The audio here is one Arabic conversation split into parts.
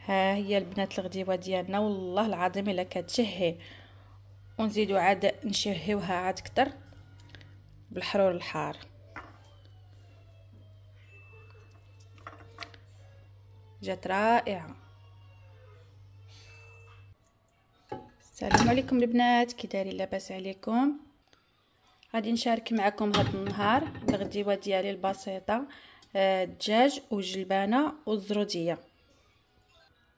ها هي البنات الغديوه ديالنا، والله العظيم الا كتشهي. ونزيدو عاد نشهيوها عاد كتر بالحرور الحار. جات رائعه. السلام عليكم البنات، كي دايرين؟ لاباس عليكم؟ غادي نشارك معكم هذا النهار الغديوه ديالي البسيطه، الدجاج والجلبانه والزروديه.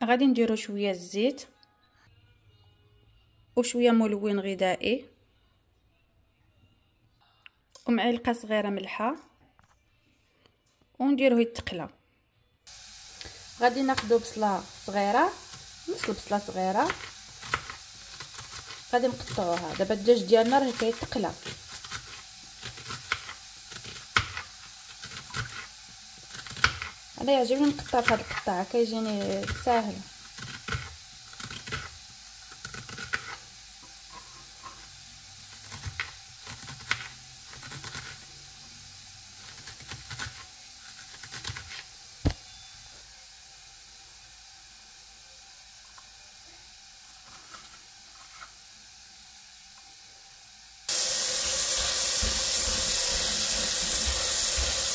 غادي نديرو شويه الزيت وشويه ملون غذائي ومعلقه صغيره ملحه ونديروه يتقلى. غادي ناخذ بصله صغيره، نص البصله صغيره، غادي نقطعوها. دابا الدجاج ديالنا راه كيتقلى. انا يعجبني نقطع بهاد القطعه، كيجيني ساهل.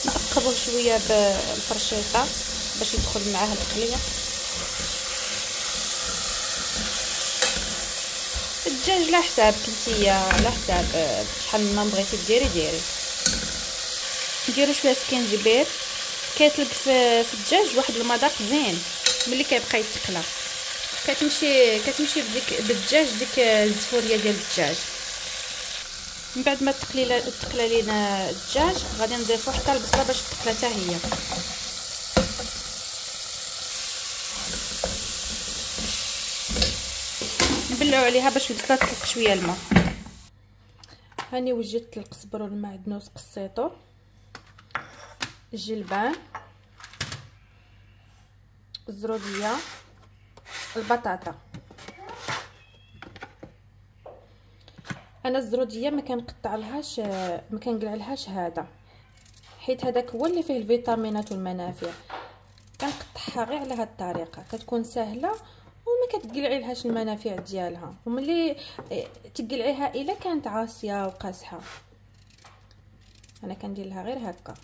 نقبو شويه بالفرشيطه باش يدخل معاه القليه. الدجاج على حسابك نتيا، على حساب شحال ما بغيتي ديري. نديرو شويه سكينجبير، كيطلق في الدجاج واحد المذاق زين. ملي كيبقى يتقلى كتمشي بالدجاج ديك الزفوريه ديال الدجاج. من بعد ما تقلى لينا الدجاج غادي نضيفو حتى البصله باش تقلى حتى هي. نبلعو عليها باش البصله تطلق شويه الماء. هاني وجدت القزبر والمعدنوس قصيتو، الجلبان، الزروديه، البطاطا. انا الزروديه ما كنقطعلهاش، ما كنقلعلهاش هذا، حيت هذاك هو اللي فيه الفيتامينات والمنافع. كنقطعها غير على هذه الطريقه، كتكون سهله وما كتقلعيلهاش المنافع ديالها. وملي تقلعيها الا كانت عاصيه وقاصحه، انا كندير لها غير هكا.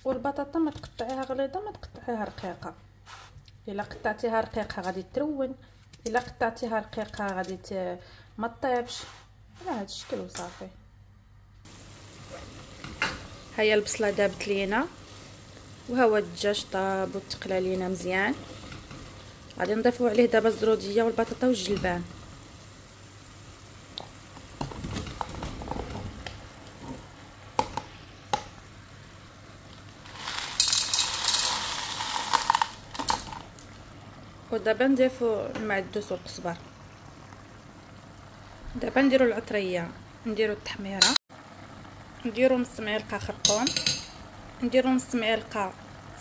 والبطاطا ما تقطعيها غليظه، ما تقطعيها رقيقه. الا قطعتيها رقيقه غادي ترون، الا قطعتيها رقيقه غادي ما طيبش. على هذا الشكل وصافي. هيا البصله دابت لينا، وها هو الدجاج طاب وتقلى لينا مزيان. غادي نضيفوا عليه دابا الزروديه والبطاطا والجلبان. ودابا نضيفوا المعدوس والقزبر. دابا نديروا العطريه، نديروا التحميره، نديروا نص معلقه خرقوم، نديروا نص معلقه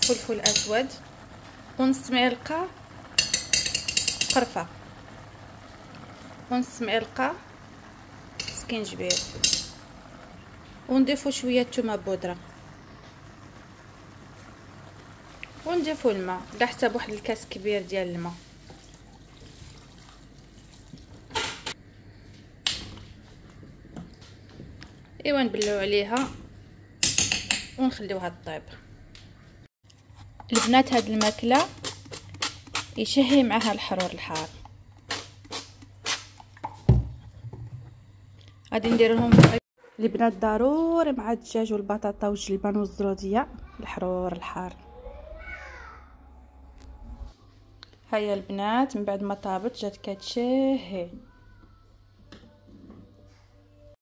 فلفل اسود، ونص معلقه قرفه، ونص معلقه سكينجبير، ونضيفوا شويه ثومه بودره، ونضيفوا الماء على حساب واحد الكاس كبير ديال الماء. ايوا نبلعوا عليها ونخليوها طيب. البنات هاد الماكله يشهي معها الحرور الحار. غادي ندير لهم البنات ضروري مع الدجاج والبطاطا والجلبان والزروديه الحرور الحار. هيا البنات من بعد ما طابت جات كتشهي.